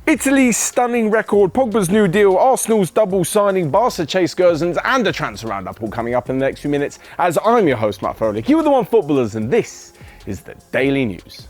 Italy's stunning record, Pogba's new deal, Arsenal's double signing, Barca chase Gosens, and a transfer roundup all coming up in the next few minutes. As I'm your host, Matt Froelich, you are the One Footballers, and this is the Daily News.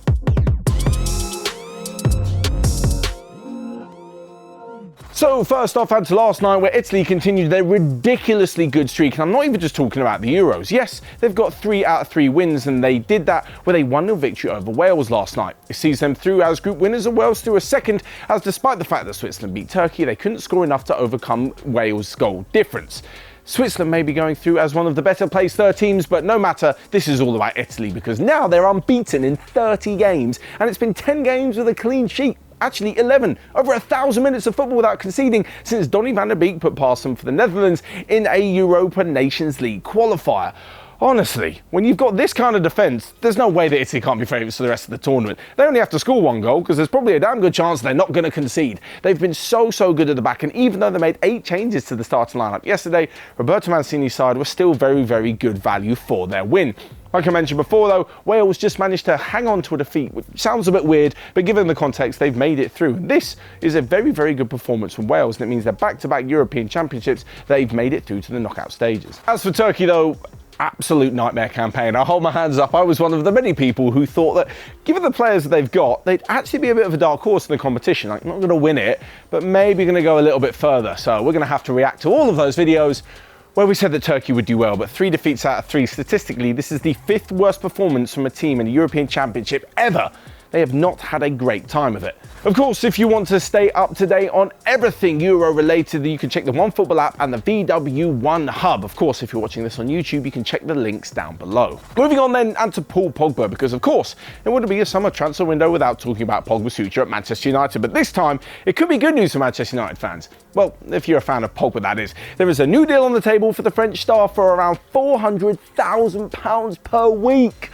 So first off, and to last night, where Italy continued their ridiculously good streak, and I'm not even just talking about the Euros. Yes, they've got 3 out of 3 wins, and they did that with a 1-0 victory over Wales last night. It sees them through as group winners, and Wales through a second, as despite the fact that Switzerland beat Turkey, they couldn't score enough to overcome Wales' goal difference. Switzerland may be going through as one of the better placed third teams, but no matter, this is all about Italy, because now they're unbeaten in 30 games, and it's been 10 games with a clean sheet. Actually 11, over 1,000 minutes of football without conceding since Donny van der Beek put past them for the Netherlands in a Europa Nations League qualifier. Honestly, when you've got this kind of defence, there's no way that Italy can't be favourites for the rest of the tournament. They only have to score 1 goal because there's probably a damn good chance they're not going to concede. They've been so good at the back, and even though they made 8 changes to the starting lineup yesterday, Roberto Mancini's side was still very good value for their win. Like I mentioned before though, Wales just managed to hang on to a defeat, which sounds a bit weird, but given the context, they've made it through. This is a very good performance from Wales, and it means they're back-to-back European championships, they've made it through to the knockout stages. As for Turkey though, absolute nightmare campaign. I hold my hands up, I was one of the many people who thought that given the players that they've got, they'd actually be a bit of a dark horse in the competition. Like, not going to win it, but maybe going to go a little bit further. So we're going to have to react to all of those videos where we said that Turkey would do well, but 3 defeats out of 3. Statistically, this is the 5th worst performance from a team in a European Championship ever. They have not had a great time of it. Of course, if you want to stay up to date on everything Euro related, you can check the OneFootball app and the VW OneHub. Of course, if you're watching this on YouTube, you can check the links down below. Moving on then, and to Paul Pogba, because of course, it wouldn't be a summer transfer window without talking about Pogba's future at Manchester United, but this time, it could be good news for Manchester United fans. Well, if you're a fan of Pogba, that is. There is a new deal on the table for the French star for around £400,000 per week.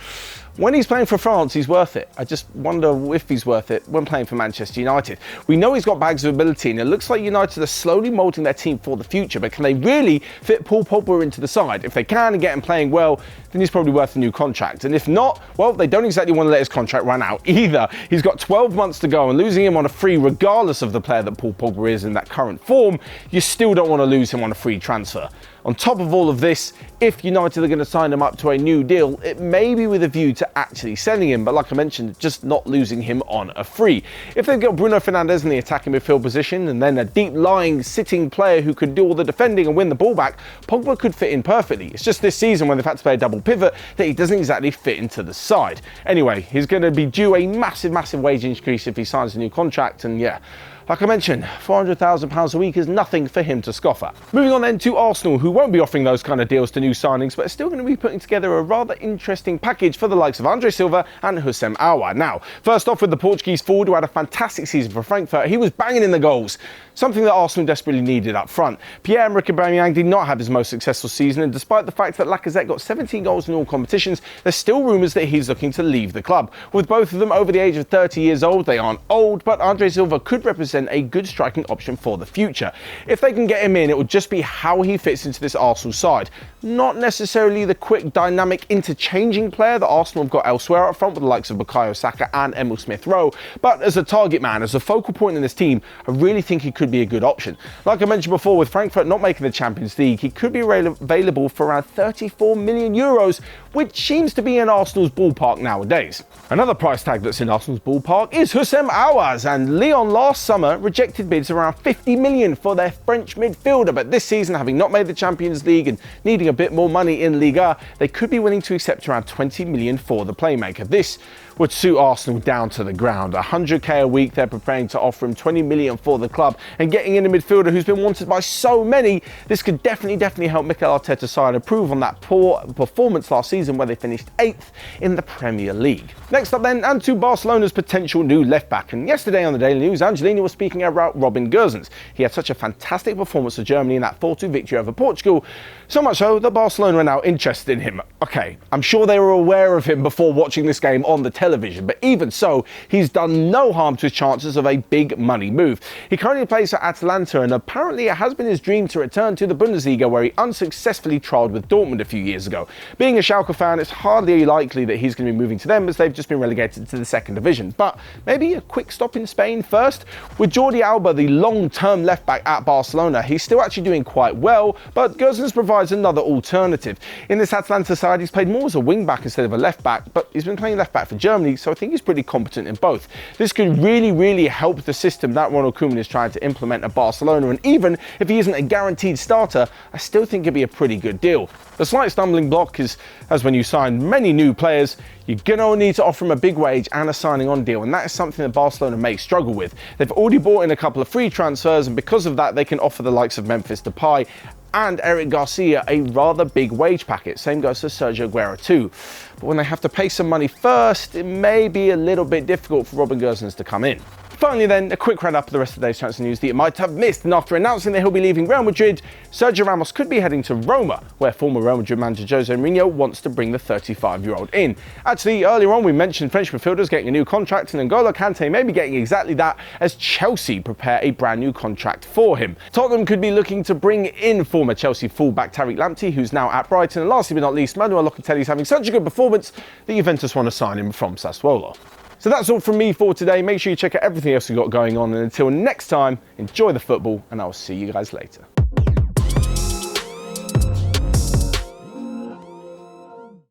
When he's playing for France, he's worth it. I just wonder if he's worth it when playing for Manchester United. We know he's got bags of ability, and it looks like United are slowly moulding their team for the future, but can they really fit Paul Pogba into the side? If they can and get him playing well, then he's probably worth a new contract. And if not, well, they don't exactly want to let his contract run out either. He's got 12 months to go, and losing him on a free, regardless of the player that Paul Pogba is in that current form, you still don't want to lose him on a free transfer. On top of all of this, if United are going to sign him up to a new deal, it may be with a view to actually selling him, but like I mentioned, just not losing him on a free. If they've got Bruno Fernandes in the attacking midfield position and then a deep-lying, sitting player who could do all the defending and win the ball back, Pogba could fit in perfectly. It's just this season when they've had to play a double pivot that he doesn't exactly fit into the side. Anyway, he's going to be due a massive wage increase if he signs a new contract, and yeah, like I mentioned, £400,000 a week is nothing for him to scoff at. Moving on then to Arsenal, who won't be offering those kind of deals to new signings, but are still going to be putting together a rather interesting package for the likes of Andre Silva and Houssem Aouar. Now, first off with the Portuguese forward who had a fantastic season for Frankfurt, he was banging in the goals, something that Arsenal desperately needed up front. Pierre-Emerick Aubameyang did not have his most successful season, and despite the fact that Lacazette got 17 goals in all competitions, there's still rumours that he's looking to leave the club. With both of them over the age of 30 years old, they aren't old, but Andre Silva could represent a good striking option for the future. If they can get him in, it would just be how he fits into this Arsenal side. Not necessarily the quick, dynamic, interchanging player that Arsenal have got elsewhere up front with the likes of Bukayo Saka and Emil Smith-Rowe, but as a target man, as a focal point in this team, I really think he could be a good option. Like I mentioned before, with Frankfurt not making the Champions League, he could be available for around 34 million euros, which seems to be in Arsenal's ballpark nowadays. Another price tag that's in Arsenal's ballpark is Houssem Aouar's, and Lyon last summer rejected bids around 50 million for their French midfielder, but this season, having not made the Champions League and needing a bit more money in Liga, they could be willing to accept around 20 million for the playmaker. This would suit Arsenal down to the ground. 100k a week, they're preparing to offer him 20 million for the club, and getting in a midfielder who's been wanted by so many, this could definitely help Mikel Arteta's side improve on that poor performance last season where they finished 8th in the Premier League. Next up then, and to Barcelona's potential new left-back, and yesterday on the Daily News, Angelino was speaking about Robin Gosens. He had such a fantastic performance for Germany in that 4-2 victory over Portugal, so much so that Barcelona are now interested in him. Okay, I'm sure they were aware of him before watching this game on the television, television, but even so, he's done no harm to his chances of a big money move. He currently plays for Atalanta, and apparently it has been his dream to return to the Bundesliga, where he unsuccessfully trialled with Dortmund a few years ago. Being a Schalke fan, it's hardly likely that he's going to be moving to them, as they've just been relegated to the second division. But maybe a quick stop in Spain first? With Jordi Alba, the long-term left-back at Barcelona, he's still actually doing quite well, but Gosens provides another alternative. In this Atalanta side, he's played more as a wing-back instead of a left-back, but he's been playing left-back for Germany, so I think he's pretty competent in both. This could really help the system that Ronald Koeman is trying to implement at Barcelona, and even if he isn't a guaranteed starter, I still think it'd be a pretty good deal. The slight stumbling block is, as when you sign many new players, you're going to need to offer them a big wage and a signing on deal, and that is something that Barcelona may struggle with. They've already brought in a couple of free transfers, and because of that, they can offer the likes of Memphis Depay and Eric Garcia a rather big wage packet. Same goes for Sergio Aguero too. But when they have to pay some money first, it may be a little bit difficult for Robin Gosens to come in. Finally then, a quick roundup of the rest of today's transfer news that you might have missed. And after announcing that he'll be leaving Real Madrid, Sergio Ramos could be heading to Roma, where former Real Madrid manager Jose Mourinho wants to bring the 35-year-old in. Actually, earlier on we mentioned French midfielders getting a new contract, and N'Golo Kante may be getting exactly that as Chelsea prepare a brand new contract for him. Tottenham could be looking to bring in former Chelsea fullback Tariq Lamptey, who's now at Brighton, and lastly but not least, Manuel Locatelli is having such a good performance that Juventus want to sign him from Sassuolo. So that's all from me for today. Make sure you check out everything else we've got going on, and until next time, enjoy the football, and I'll see you guys later.